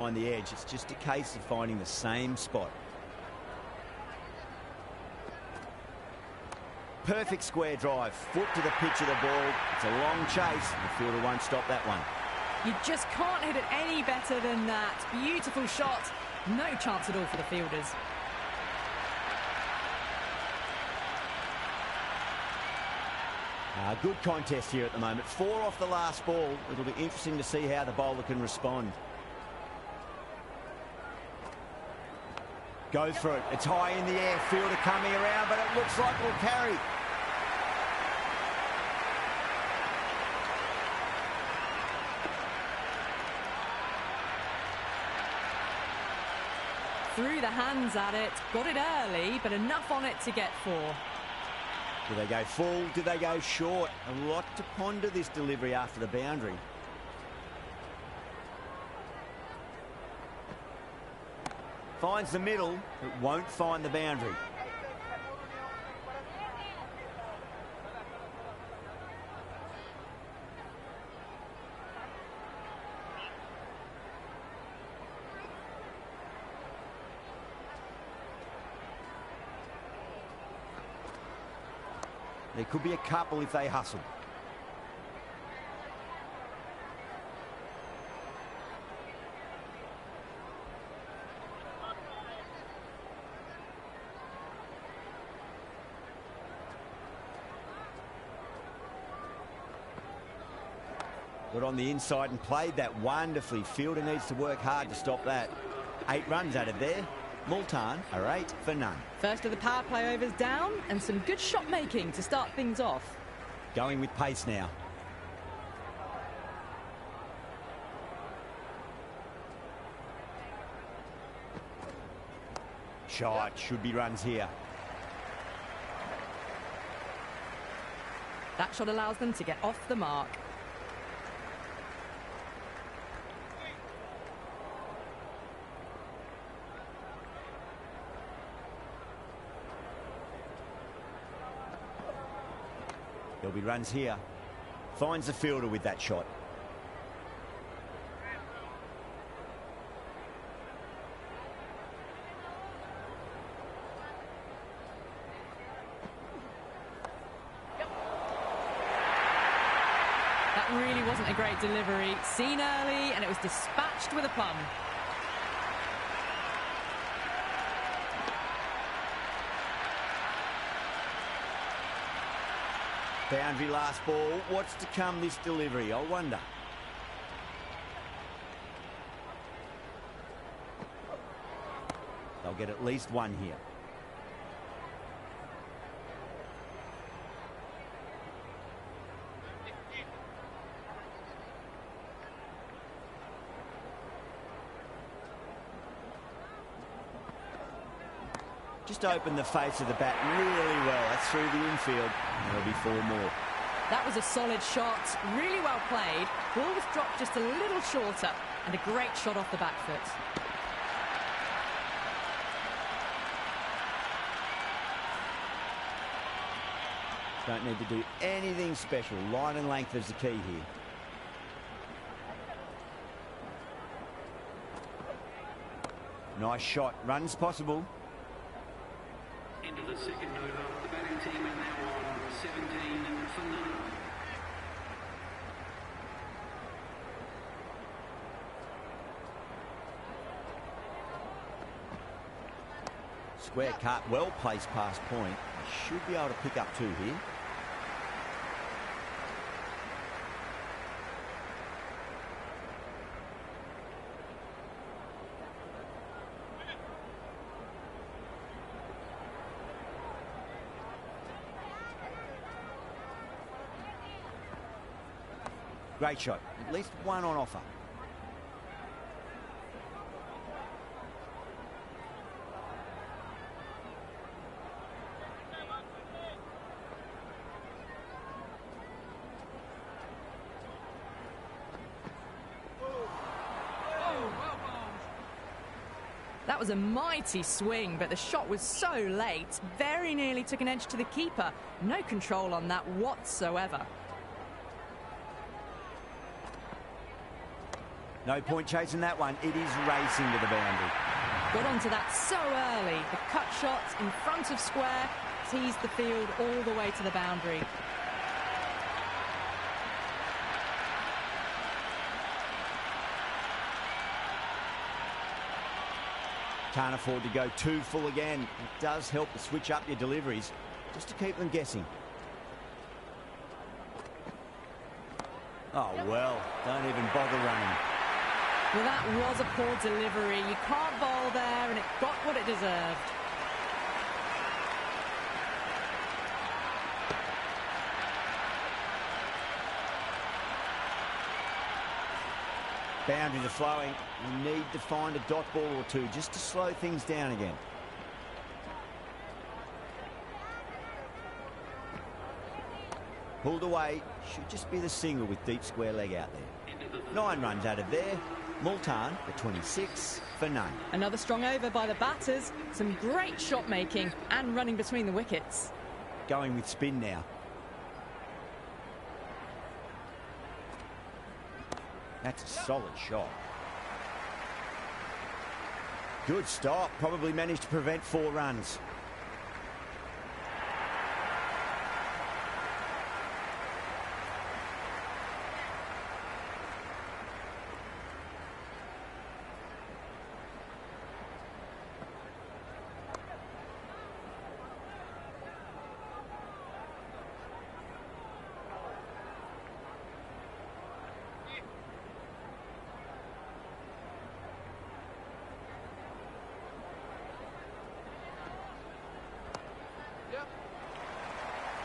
on the edge. It's just a case of finding the same spot. Perfect square drive, foot to the pitch of the ball. It's a long chase. The fielder won't stop that one. You just can't hit it any better than that. Beautiful shot. No chance at all for the fielders. Good contest here at the moment. 4 off the last ball. It'll be interesting to see how the bowler can respond. Goes for it. It's high in the air. Fielder coming around, but it looks like it'll carry. Threw the hands at it, got it early, but enough on it to get 4. Do they go full? Do they go short? A lot to ponder this delivery after the boundary. Finds the middle, but won't find the boundary. There could be a couple if they hustle. Got on the inside and played that wonderfully. Fielder needs to work hard to stop that. 8 runs added there. Multan are 8 for none. First of the power play overs down, and some good shot making to start things off. Going with pace now. Shot, should be runs here. That shot allows them to get off the mark. There'll be runs here. Finds the fielder with that shot. That really wasn't a great delivery. Seen early, and it was dispatched with a plum. Boundary last ball. What's to come this delivery? I wonder. They'll get at least 1 here. Just opened the face of the bat really well. That's through the infield. There'll be 4 more. That was a solid shot, really well played. Ball was dropped just a little shorter, and a great shot off the back foot. Don't need to do anything special. Line and length is the key here. Nice shot. Runs possible. Into the second over. The batting team are now on 17 for none. Square cut, well placed past point. They should be able to pick up 2 here. Great shot. At least 1 on offer. That was a mighty swing, but the shot was so late. Very nearly took an edge to the keeper. No control on that whatsoever. No point chasing that one. It is racing to the boundary. Got onto that so early. The cut shot in front of square teased the field all the way to the boundary. Can't afford to go too full again. It does help to switch up your deliveries just to keep them guessing. Oh, well, don't even bother running. Well, that was a poor delivery. You can't bowl there, and it got what it deserved. Boundaries are flowing. You need to find a dot ball or two just to slow things down again. Pulled away. Should just be the single with deep square leg out there. 9 runs out of there. Multan for 26 for none. Another strong over by the batters. Some great shot making and running between the wickets. Going with spin now. That's a solid shot. Good stop. Probably managed to prevent 4 runs.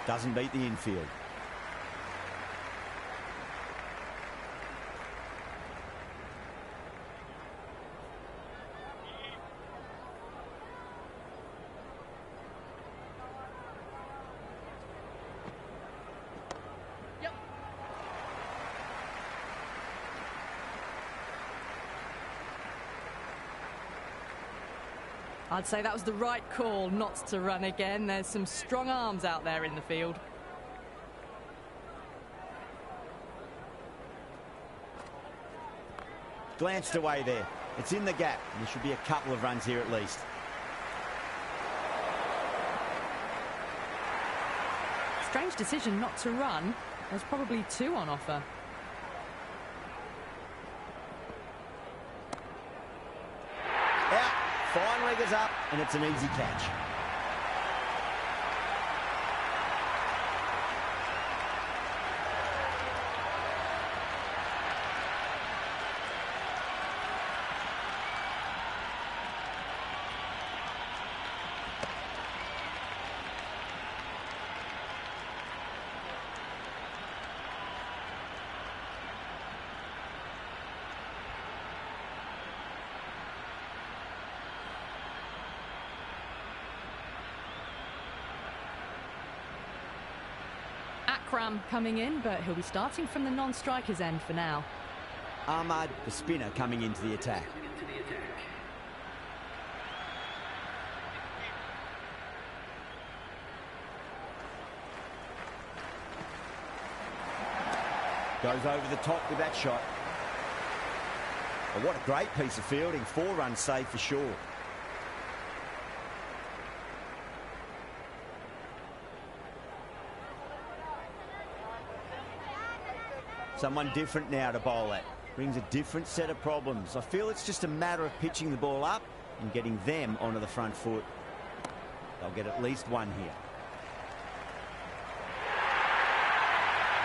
Doesn't beat the infield. I'd say that was the right call not to run again. There's some strong arms out there in the field. Glanced away there. It's in the gap. There should be a couple of runs here at least. Strange decision not to run. There's probably 2 on offer. Fine leggers up, and it's an easy catch. Akram coming in, but he'll be starting from the non-striker's end for now. Ahmad, the spinner, coming into the attack. Goes over the top with that shot. Well, what a great piece of fielding. 4 runs saved for sure. Someone different now to bowl at. Brings a different set of problems. I feel it's just a matter of pitching the ball up and getting them onto the front foot. They'll get at least 1 here.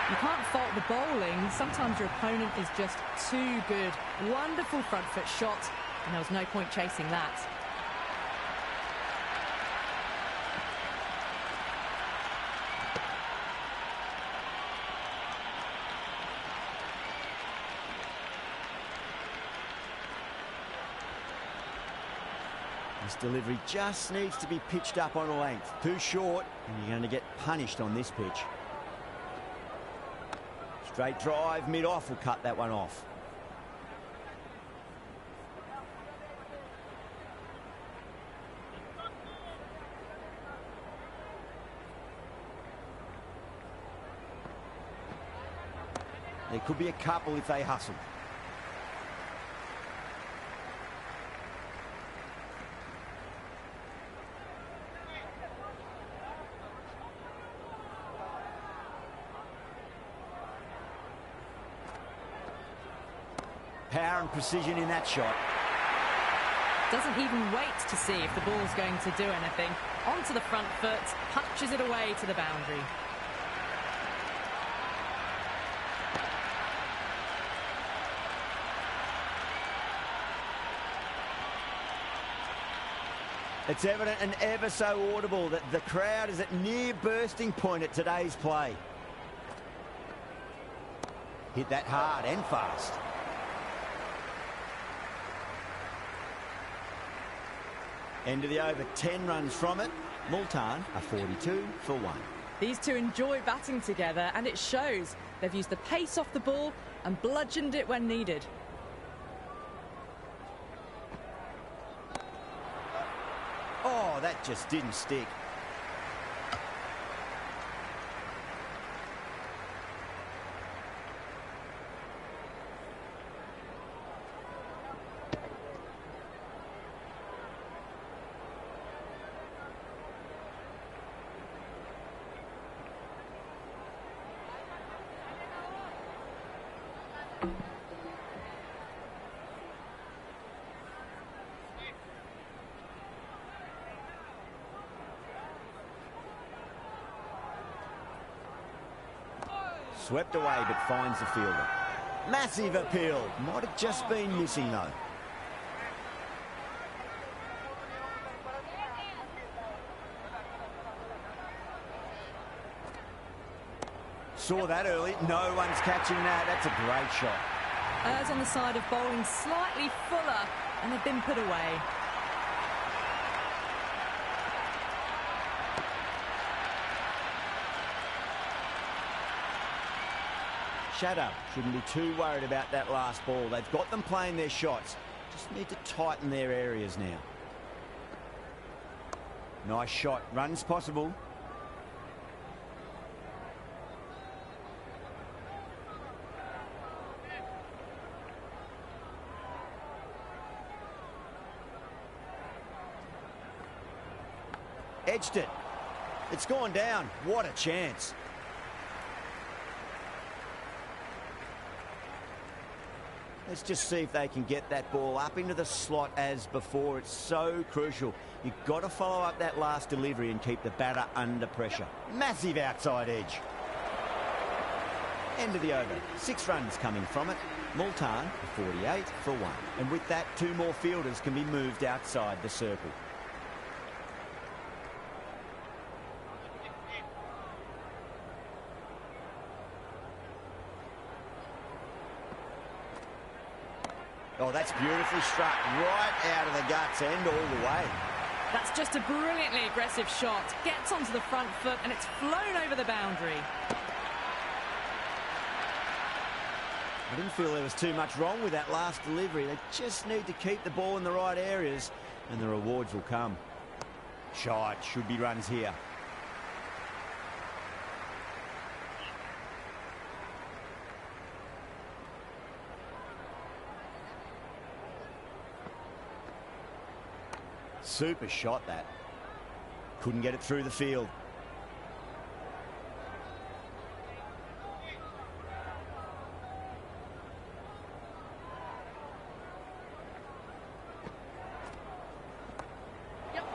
You can't fault the bowling. Sometimes your opponent is just too good. Wonderful front foot shot, and there was no point chasing that. This delivery just needs to be pitched up on a length. Too short, and you're going to get punished on this pitch. Straight drive, mid-off will cut that one off. There could be a couple if they hustle. power and precision in that shot. Doesn't even wait to see if the ball's going to do anything. Onto the front foot, punches it away to the boundary. It's evident and ever so audible that the crowd is at near bursting point at today's play. Hit that hard and fast. End of the over, 10 runs from it. Multan are 42 for 1. These two enjoy batting together, and it shows. They've used the pace off the ball and bludgeoned it when needed. Oh, that just didn't stick. Swept away, but finds the fielder. Massive appeal. Might have just been missing, though. Saw that early. No one's catching that. That's a great shot. Errs on the side of bowling slightly fuller, and they've been put away. Shadow shouldn't be too worried about that last ball. They've got them playing their shots. Just need to tighten their areas now. Nice shot. Runs possible. Edged it. It's gone down. What a chance. Let's just see if they can get that ball up into the slot as before. It's so crucial. You've got to follow up that last delivery and keep the batter under pressure. Massive outside edge. End of the over. 6 runs coming from it. Multan 48 for 1. And with that, 2 more fielders can be moved outside the circle. Oh, that's beautifully struck right out of the guts end all the way. That's just a brilliantly aggressive shot. Gets onto the front foot and it's flown over the boundary. I didn't feel there was too much wrong with that last delivery. They just need to keep the ball in the right areas and the rewards will come. Shot, should be runs here. Super shot that. Couldn't get it through the field. Yep.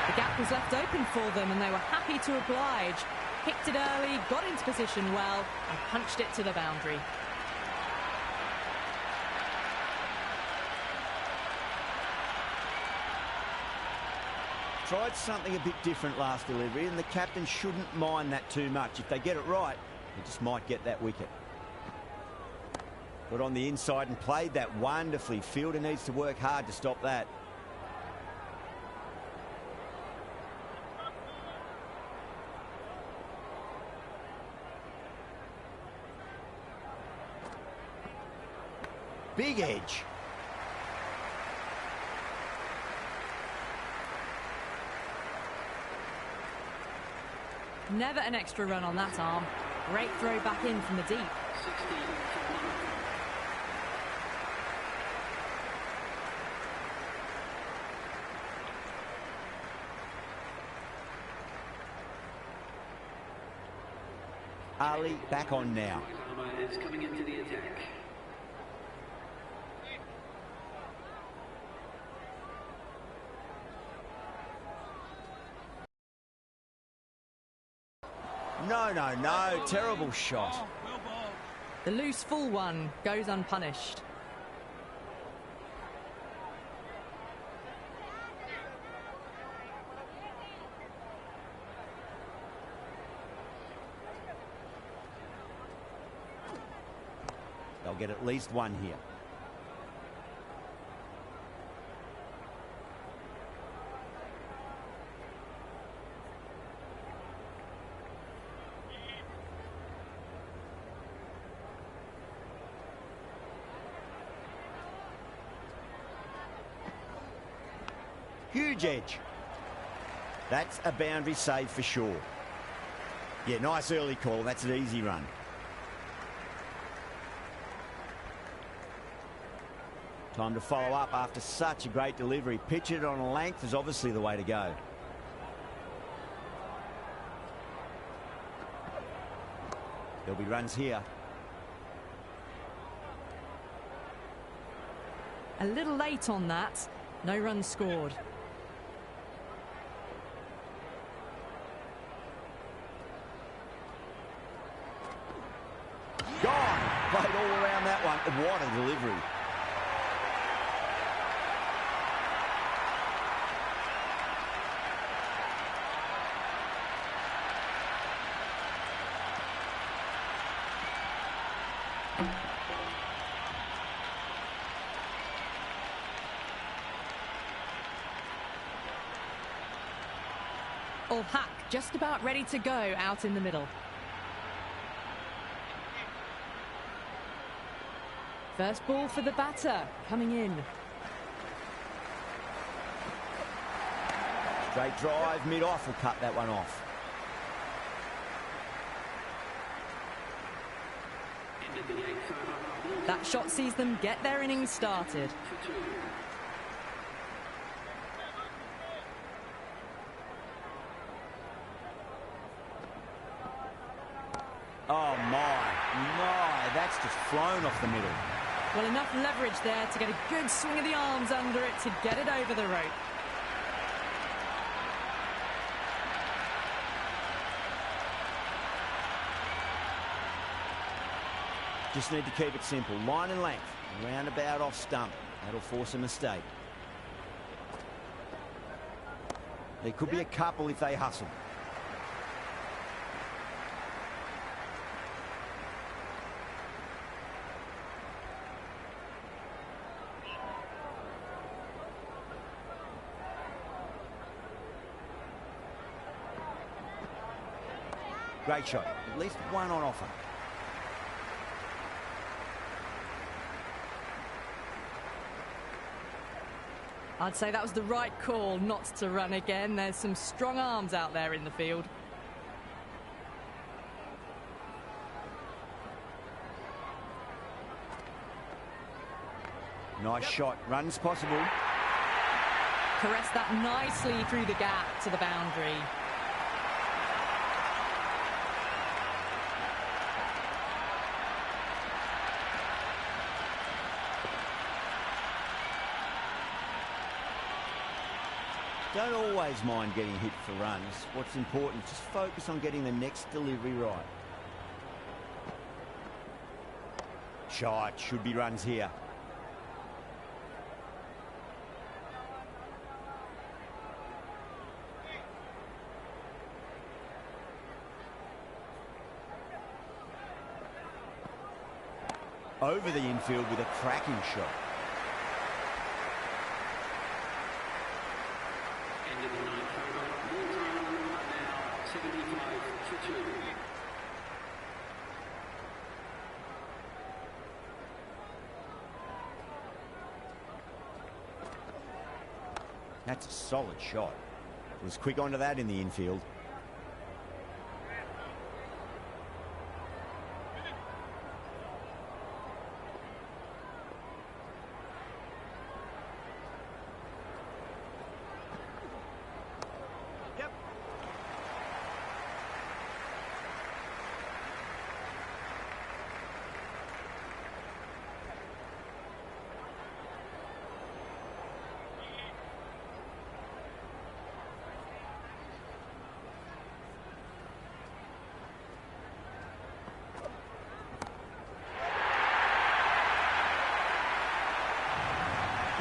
The gap was left open for them and they were happy to oblige. Picked it early, got into position well and punched it to the boundary. Tried something a bit different last delivery and the captain shouldn't mind that too much. If they get it right, they just might get that wicket. Got on the inside and played that wonderfully. Fielder needs to work hard to stop that. Big edge. Never an extra run on that arm. Great throw back in from the deep. 60 for 1. Ali back on now. Is coming into the attack. No. Terrible shot. The loose full one goes unpunished. They'll get at least one here. Huge edge. That's a boundary save for sure. Yeah, nice early call. That's an easy run. Time to follow up after such a great delivery. Pitch it on a length is obviously the way to go. There'll be runs here. A little late on that. No runs scored. Gone. Played all around that one. What a delivery. Hack just about ready to go out in the middle. First ball for the batter coming in. Straight drive, mid-off will cut that one off. That shot sees them get their innings started. Oh my, that's just flown off the middle. Well, enough leverage there to get a good swing of the arms under it to get it over the rope. Just need to keep it simple. Line and length, roundabout off stump. That'll force a mistake. There could be a couple if they hustle. Great shot. At least one on offer. I'd say that was the right call not to run again. There's some strong arms out there in the field. Nice shot. Runs possible. Caressed that nicely through the gap to the boundary. Don't always mind getting hit for runs. What's important, just focus on getting the next delivery right. Shot, should be runs here. Over the infield with a cracking shot. End of the ninth over. Multan now 75-2. That's a solid shot. Was quick onto that in the infield.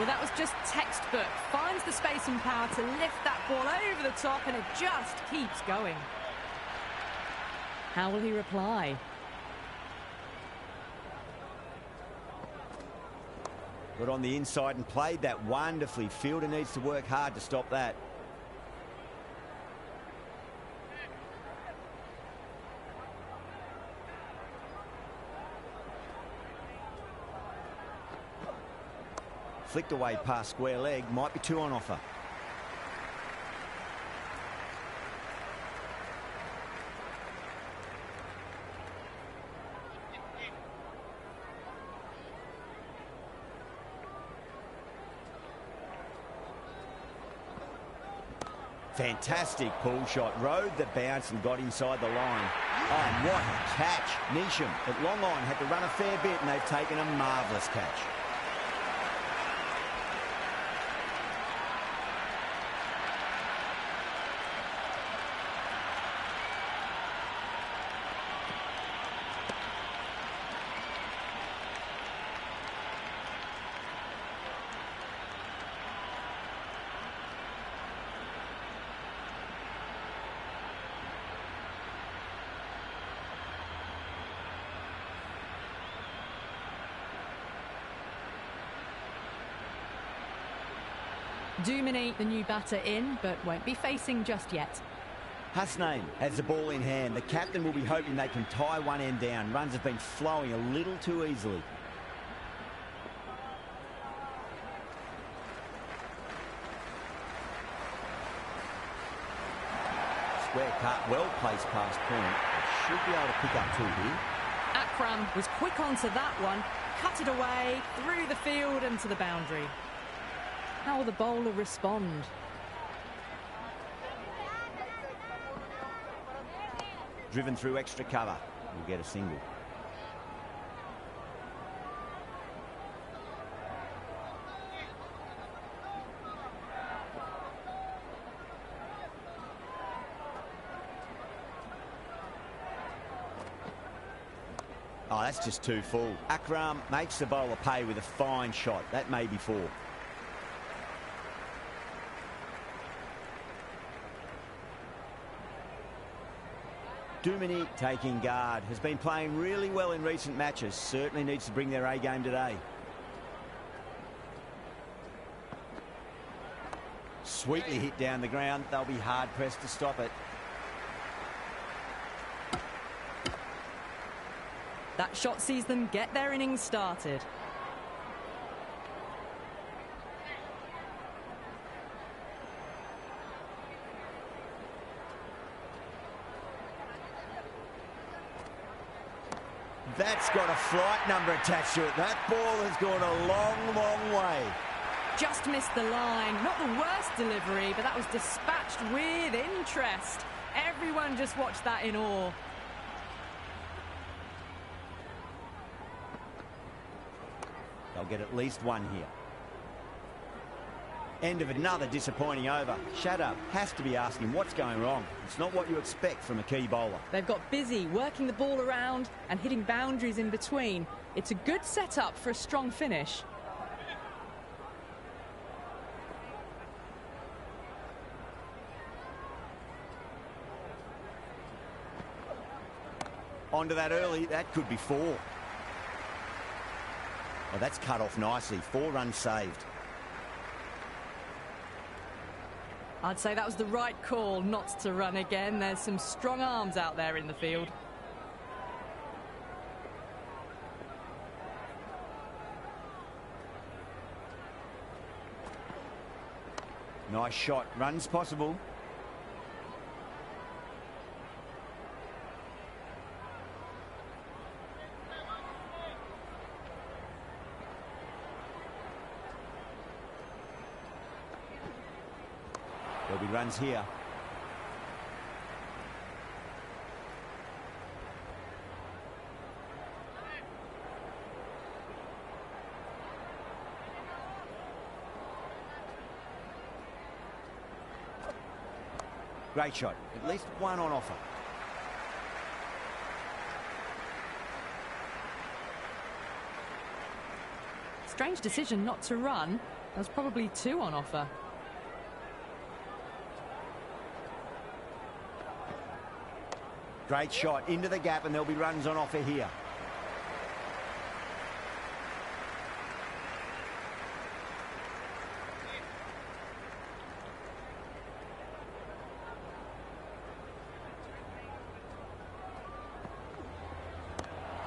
Well, that was just textbook. Finds the space and power to lift that ball over the top, and it just keeps going. How will he reply? Got on the inside and played that wonderfully. Fielder needs to work hard to stop that. Flicked away past square leg. Might be two on offer. Fantastic pull shot. Rode the bounce and got inside the line. Oh, and what a catch. Neesham at long on had to run a fair bit, and they've taken a marvellous catch. Duminy, the new batter, in, but won't be facing just yet. Hasnain has the ball in hand. The captain will be hoping they can tie one end down. Runs have been flowing a little too easily. Square cut, well placed past point. They should be able to pick up two here. Akram was quick onto that one, cut it away, through the field and to the boundary. How will the bowler respond? Driven through extra cover. Will get a single. Oh, that's just too full. Akram makes the bowler pay with a fine shot. That may be four. Duminy taking guard. Has been playing really well in recent matches. Certainly needs to bring their A game today. Sweetly hit down the ground. They'll be hard pressed to stop it. That shot sees them get their innings started. That's got a flight number attached to it. That ball has gone a long, long way. Just missed the line. Not the worst delivery, but that was dispatched with interest. Everyone just watched that in awe. They'll get at least one here. End of another disappointing over. Shatter has to be asking what's going wrong. It's not what you expect from a key bowler. They've got busy working the ball around and hitting boundaries in between. It's a good setup for a strong finish. Onto that early. That could be four. Well, that's cut off nicely. 4 runs saved. I'd say that was the right call not to run again. There's some strong arms out there in the field. Nice shot. Runs possible. There'll be runs here. Great shot. At least one on offer. It's strange decision not to run. There was probably 2 on offer. Great shot into the gap, and there'll be runs on offer here.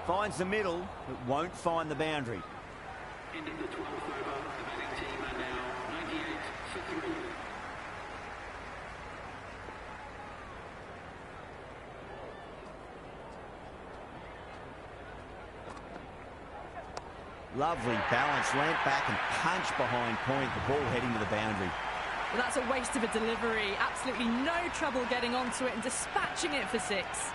Finds the middle, but won't find the boundary. End of the 12th over. The batting team are now 98 for 3. Lovely balance, lamp back and punch behind point. The ball heading to the boundary. Well, that's a waste of a delivery. Absolutely no trouble getting onto it and dispatching it for 6.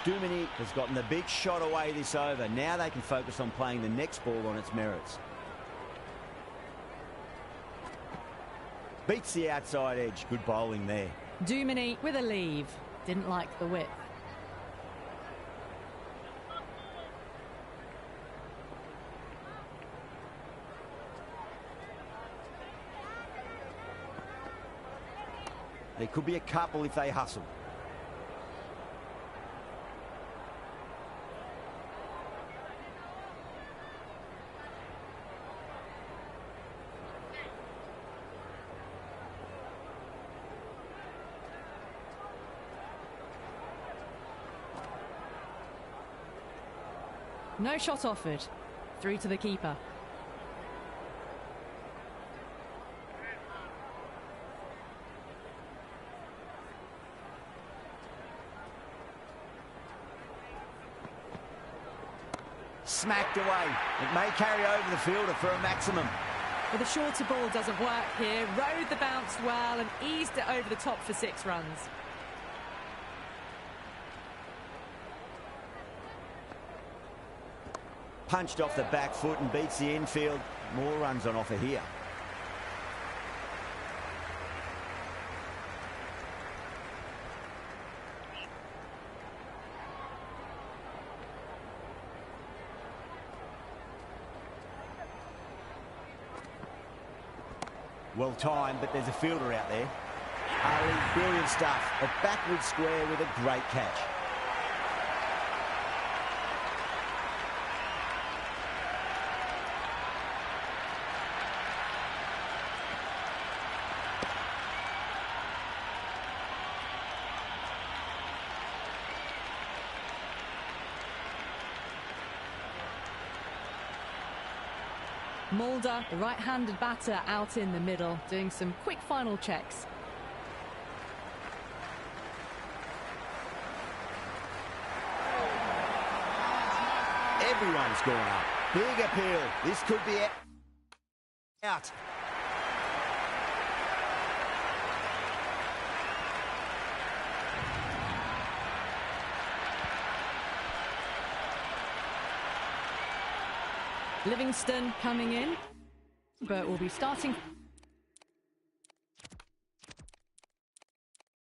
Dumini has gotten the big shot away this over. Now they can focus on playing the next ball on its merits. Beats the outside edge. Good bowling there. Dumini with a leave. Didn't like the width. There could be a couple if they hustle. No shot offered. Through to the keeper. Smacked away. It may carry over the fielder for a maximum. But the shorter ball doesn't work here. Rode the bounce well and eased it over the top for 6 runs. Punched off the back foot and beats the infield. More runs on offer here. Well timed, but there's a fielder out there. Ali, brilliant stuff. A backward square with a great catch. Mulder, the right-handed batter, out in the middle, doing some quick final checks. Everyone's gone up. Big appeal. This could be out. Livingston coming in, but will be starting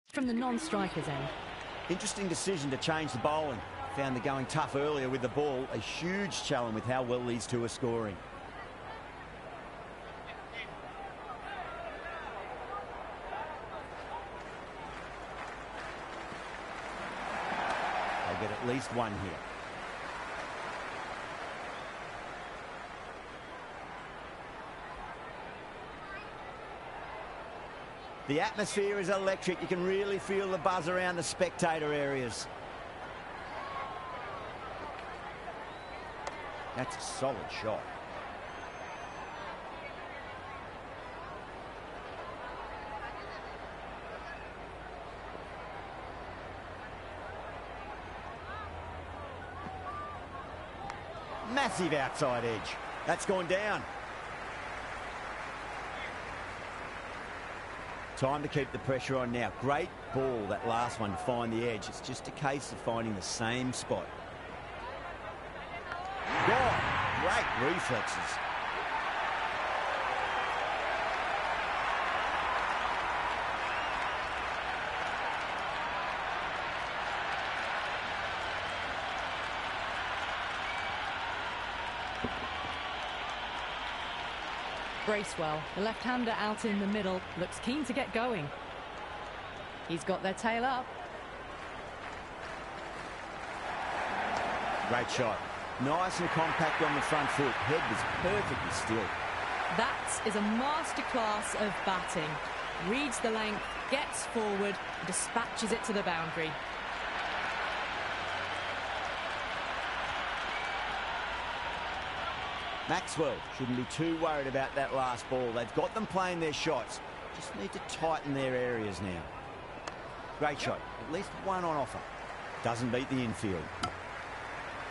from the non-striker's end. Interesting decision to change the bowling. Found the going tough earlier with the ball. A huge challenge with how well these two are scoring. They'll get at least one here. The atmosphere is electric. You can really feel the buzz around the spectator areas. That's a solid shot. Massive outside edge. That's gone down. Time to keep the pressure on now. Great ball, that last one, to find the edge. It's just a case of finding the same spot. Gone. Great reflexes. Bracewell, the left-hander out in the middle, looks keen to get going. He's got their tail up. Great shot. Nice and compact on the front foot. Head was perfectly still. That is a masterclass of batting. Reads the length, gets forward, and dispatches it to the boundary. Maxwell shouldn't be too worried about that last ball. They've got them playing their shots. Just need to tighten their areas now. Great shot. At least one on offer. Doesn't beat the infield.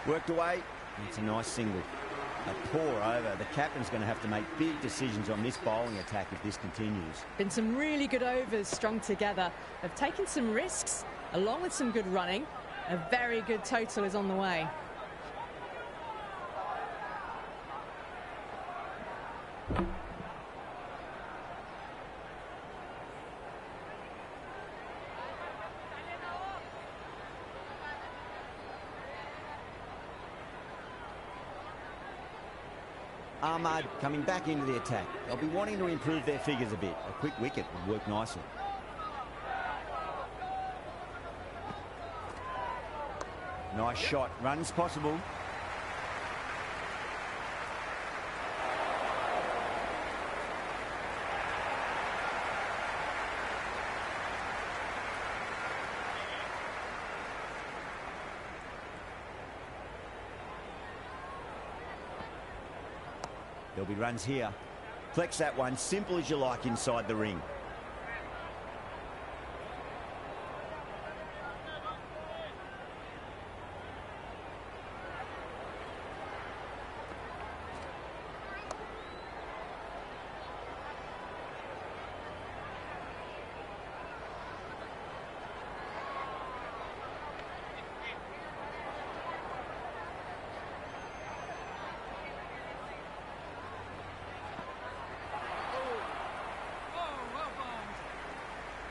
Worked away. It's a nice single. A pour over. The captain's going to have to make big decisions on this bowling attack if this continues. Been some really good overs strung together. They've taken some risks, along with some good running. A very good total is on the way. Ahmad coming back into the attack. They'll be wanting to improve their figures a bit. A quick wicket would work nicely. Nice shot. Runs possible. There'll be runs here. Flex that one, simple as you like inside the ring.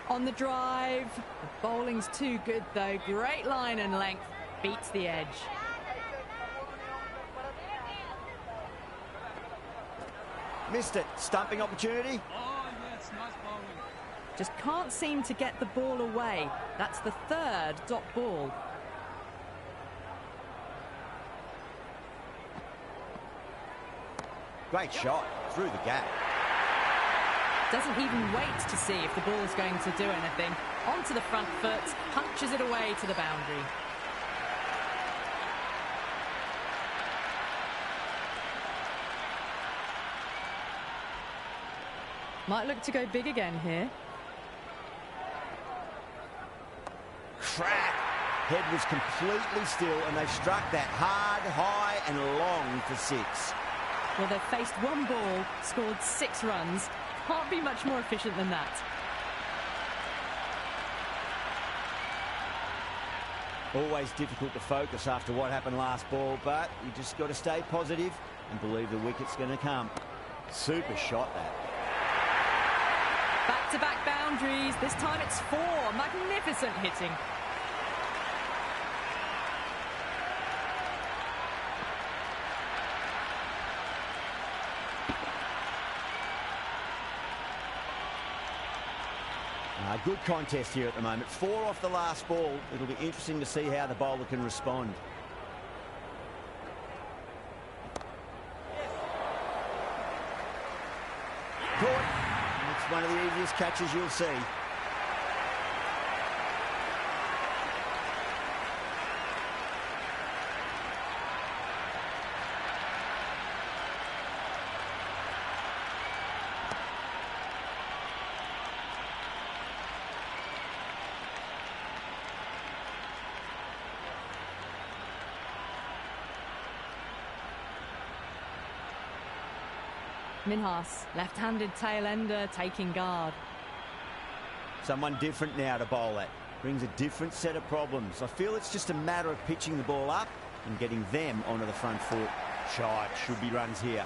On the drive, the bowling's too good though. Great line and length, beats the edge. Missed it. Stumping opportunity. Oh, yes, nice bowling. Just can't seem to get the ball away. That's the third dot ball. Great shot. Through the gap. Doesn't even wait to see if the ball's going to do anything. Onto the front foot, punches it away to the boundary. Might look to go big again here. Crack. Head was completely still and they struck that hard, high and long for 6. Well, they've faced one ball, scored 6 runs. Can't be much more efficient than that. Always difficult to focus after what happened last ball, but you just got to stay positive and believe the wicket's going to come. Super shot, that. Back-to-back boundaries. This time it's 4. Magnificent hitting. Good contest here at the moment. 4 off the last ball. It'll be interesting to see how the bowler can respond. Caught. It's one of the easiest catches you'll see. Minhas, left-handed tail-ender, taking guard. Someone different now to bowl at. Brings a different set of problems. I feel it's just a matter of pitching the ball up and getting them onto the front foot. Shot, should be runs here.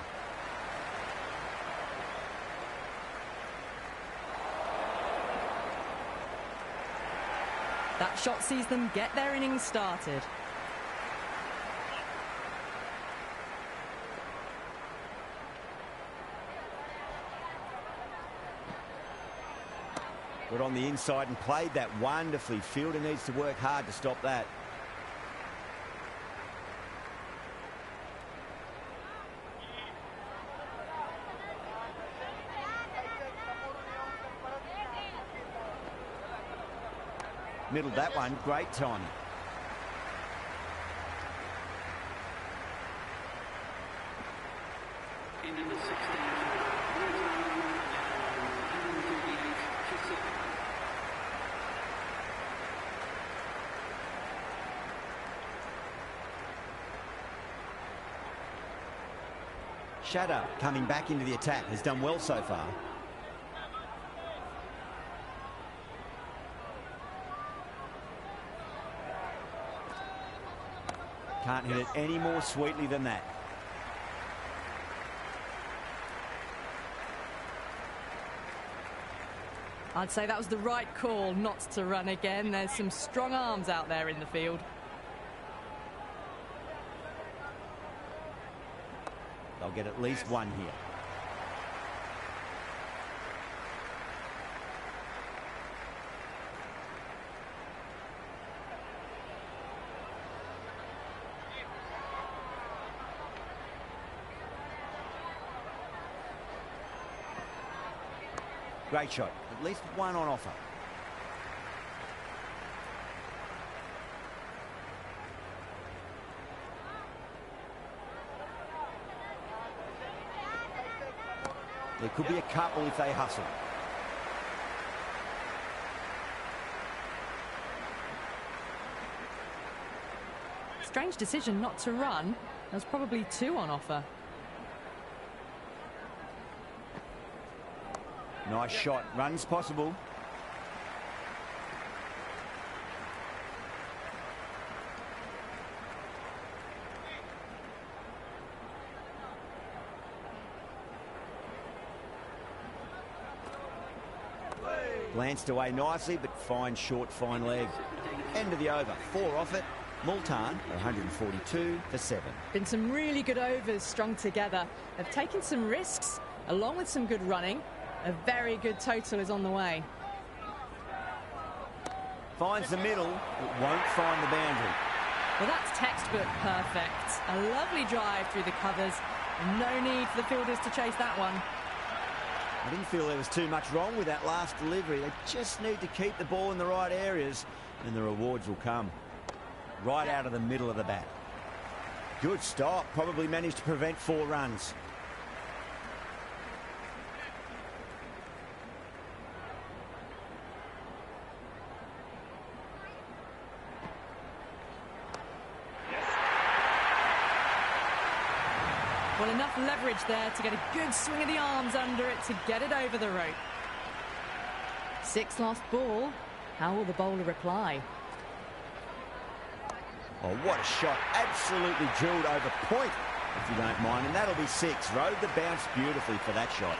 That shot sees them get their innings started. Got on the inside and played that wonderfully. Fielder needs to work hard to stop that. Middled that one. Great timing. Into the 16th. Shadow coming back into the attack. Has done well so far. Can't hit it any more sweetly than that. I'd say that was the right call not to run again. There's some strong arms out there in the field. They'll get at least one here. Great shot. At least one on offer. There could be a couple if they hustle. Strange decision not to run. There's probably two on offer. Nice shot. Runs possible. Glanced away nicely, but fine short, fine leg. End of the over. 4 off it. Multan, 142 for 7. Been some really good overs strung together. They've taken some risks, along with some good running. A very good total is on the way. Finds the middle, but won't find the boundary. Well, that's textbook perfect. A lovely drive through the covers. No need for the fielders to chase that one. I didn't feel there was too much wrong with that last delivery. They just need to keep the ball in the right areas, and the rewards will come. Right out of the middle of the bat. Good stop. Probably managed to prevent 4 runs. Well, enough leverage there to get a good swing of the arms under it to get it over the rope. 6 last ball. How will the bowler reply? Oh, what a shot. Absolutely drilled over point, if you don't mind. And that'll be 6. Rode the bounce beautifully for that shot.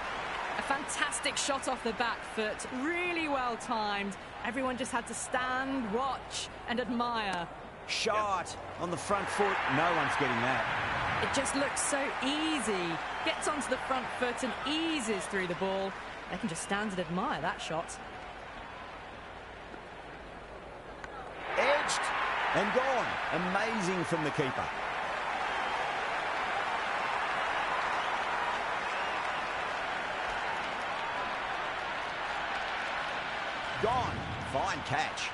A fantastic shot off the back foot. Really well timed. Everyone just had to stand, watch and admire. Shot on the front foot. No one's getting that. It just looks so easy. Gets onto the front foot and eases through the ball. They can just stand and admire that shot. Edged and gone. Amazing from the keeper. Gone. Fine catch.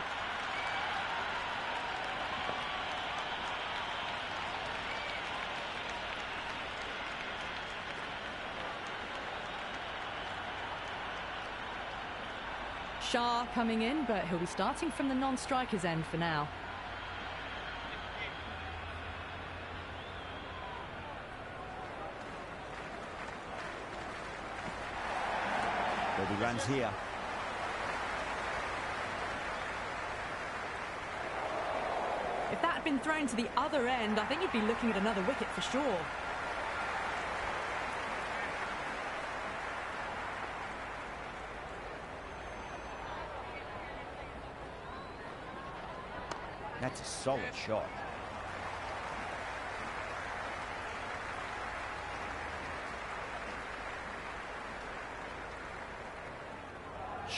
Shah coming in, but he'll be starting from the non-striker's end for now. There'll be runs here. If that had been thrown to the other end, I think you'd be looking at another wicket for sure. That's a solid shot.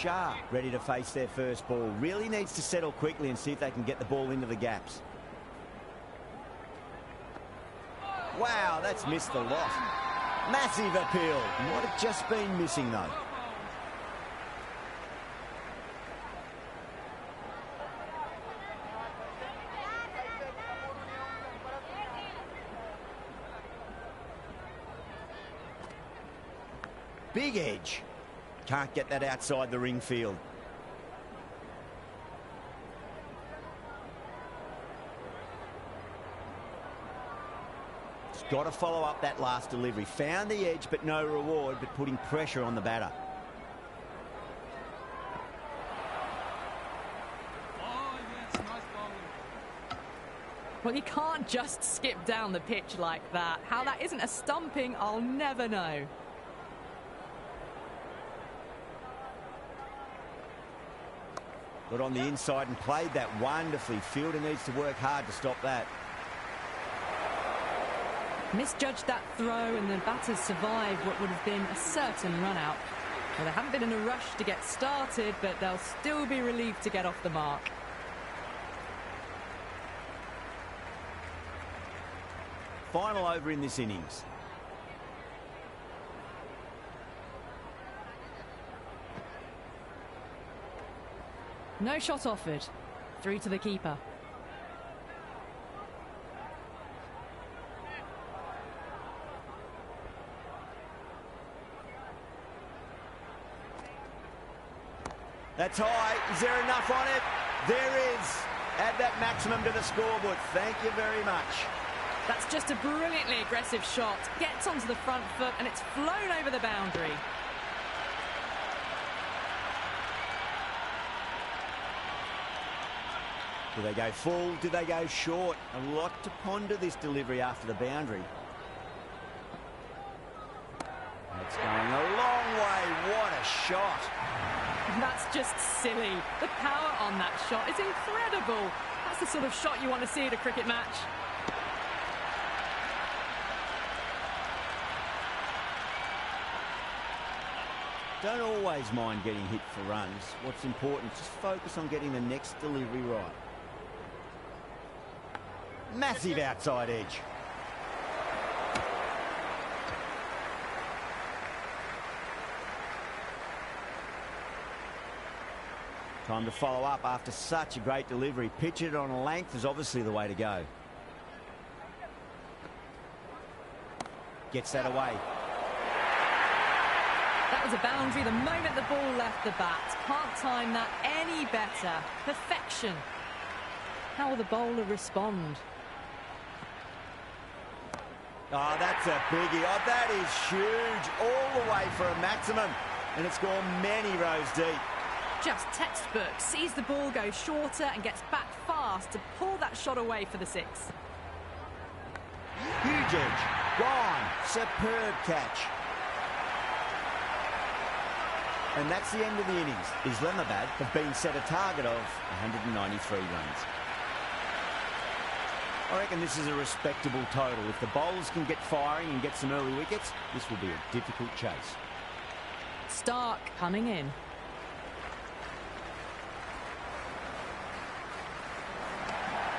sharp, ready to face their first ball. Really needs to settle quickly and see if they can get the ball into the gaps. Wow, that's missed the lot. Massive appeal. Might have just been missing, though. Big edge. Can't get that outside the ring field. Got to follow up that last delivery. Found the edge, but no reward, but putting pressure on the batter. Oh, yes, nice bowling. Well, you can't just skip down the pitch like that. How that isn't a stumping, I'll never know. Got on the inside and played that wonderfully. Fielder needs to work hard to stop that. Misjudged that throw and the batters survived what would have been a certain run out. Well, they haven't been in a rush to get started, but they'll still be relieved to get off the mark. Final over in this innings. No shot offered. Through to the keeper. That's high. Is there enough on it? There is. Add that maximum to the scoreboard. Thank you very much. That's just a brilliantly aggressive shot. Gets onto the front foot and it's flown over the boundary. Do they go full? Do they go short? A lot to ponder this delivery after the boundary. It's going a long way. What a shot. That's just silly. The power on that shot is incredible. That's the sort of shot you want to see at a cricket match. Don't always mind getting hit for runs. What's important is just focus on getting the next delivery right. Massive outside edge. Time to follow up after such a great delivery. Pitch it on a length is obviously the way to go. Gets that away. That was a boundary the moment the ball left the bat. Can't time that any better. Perfection. How will the bowler respond? Oh, that's a biggie. Oh, that is huge. All the way for a maximum. And it's gone many rows deep. Just textbook. Sees the ball go shorter and gets back fast to pull that shot away for the six. Huge edge. Gone. Superb catch. And that's the end of the innings. Islamabad have been set a target of 193 runs. I reckon this is a respectable total. If the bowlers can get firing and get some early wickets, this will be a difficult chase. Stark coming in.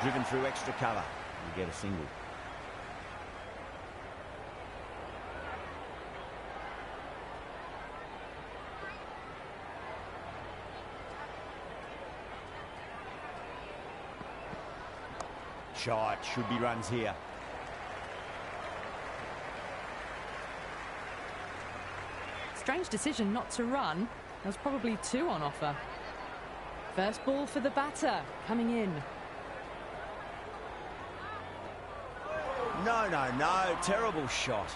Driven through extra cover. You get a single. Shot. Should be runs here. Strange decision not to run. There was probably two on offer. First ball for the batter coming in. No, no, no. Terrible shot.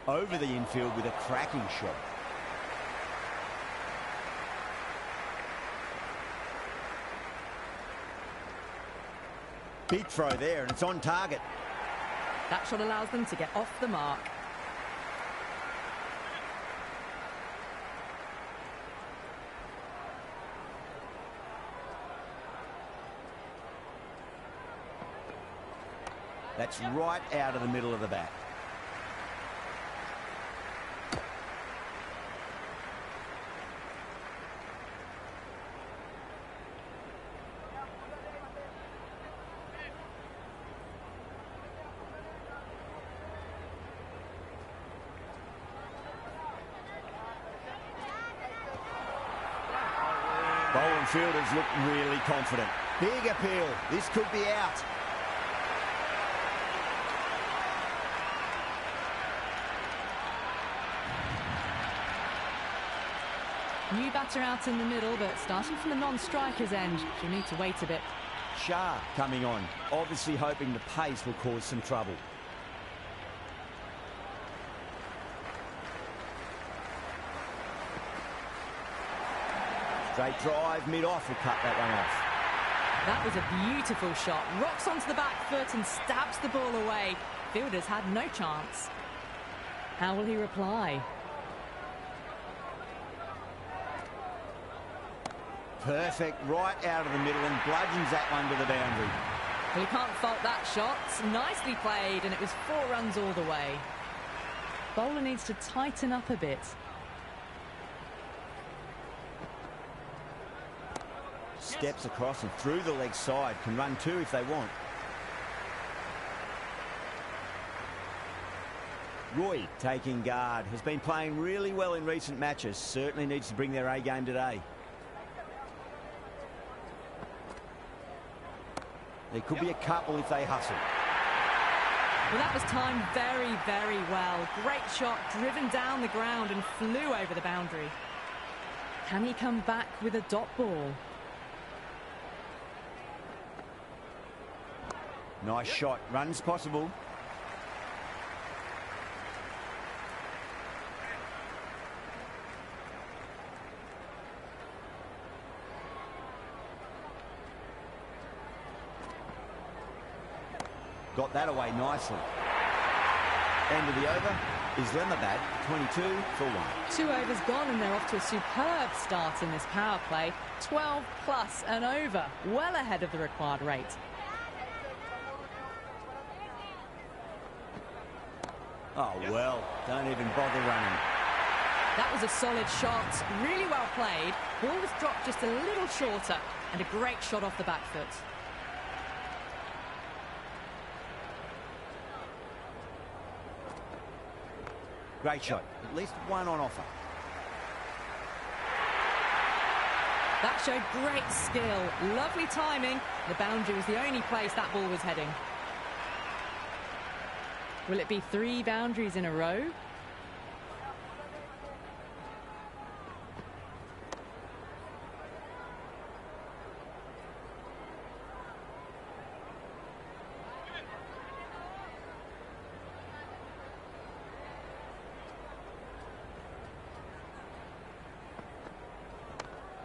Over the infield with a cracking shot. Big throw there, and it's on target. That shot allows them to get off the mark. That's right out of the middle of the bat. Bowling fielders look really confident. Big appeal. This could be out. New batter out in the middle, but starting from the non-striker's end, she'll need to wait a bit. Shah coming on, obviously hoping the pace will cause some trouble. Straight drive, mid-off, will cut that one off. That was a beautiful shot. Rocks onto the back foot and stabs the ball away. Fielders had no chance. How will he reply? Perfect, right out of the middle, and bludgeons that one to the boundary. Well, you can't fault that shot. Nicely played, and it was 4 runs all the way. Bowler needs to tighten up a bit. Steps across and through the leg side. Can run 2 if they want. Roy taking guard. Has been playing really well in recent matches. Certainly needs to bring their A game today. There could be a couple if they hustle. Well, that was timed very, very well. Great shot, driven down the ground and flew over the boundary. Can he come back with a dot ball? Nice shot. Runs possible. Got that away nicely. End of the over. Islamabad 22 for 1. 2 overs gone and they're off to a superb start in this power play. 12 plus and over. Well ahead of the required rate. Oh, well, don't even bother running. That was a solid shot. Really well played. Ball was dropped just a little shorter and a great shot off the back foot. Great shot. At least one on offer. That showed great skill. Lovely timing. The boundary was the only place that ball was heading. Will it be 3 boundaries in a row?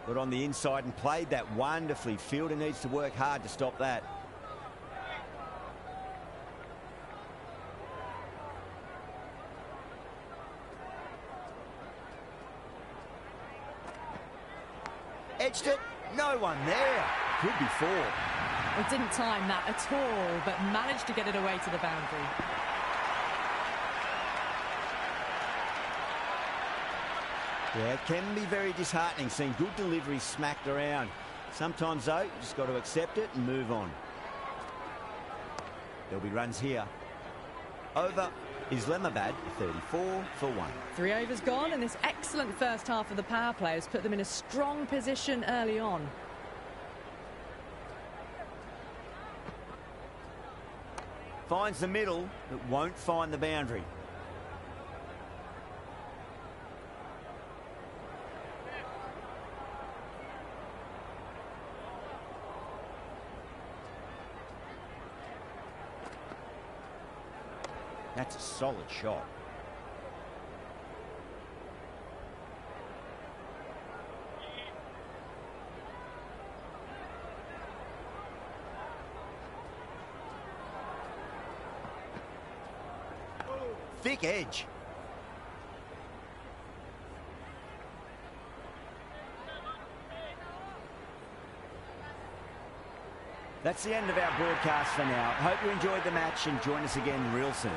Got on the inside and played that wonderfully. Fielder needs to work hard to stop that. Edged it. No one there. Could be 4. Well, didn't time that at all, but managed to get it away to the boundary. Yeah, it can be very disheartening seeing good deliveries smacked around. Sometimes, though, you just got to accept it and move on. There'll be runs here. Over Islamabad, 34 for 1. 3 overs gone, and this excellent first half of the power play has put them in a strong position early on. Finds the middle, but won't find the boundary. That's a solid shot. Thick edge. That's the end of our broadcast for now. Hope you enjoyed the match and join us again real soon.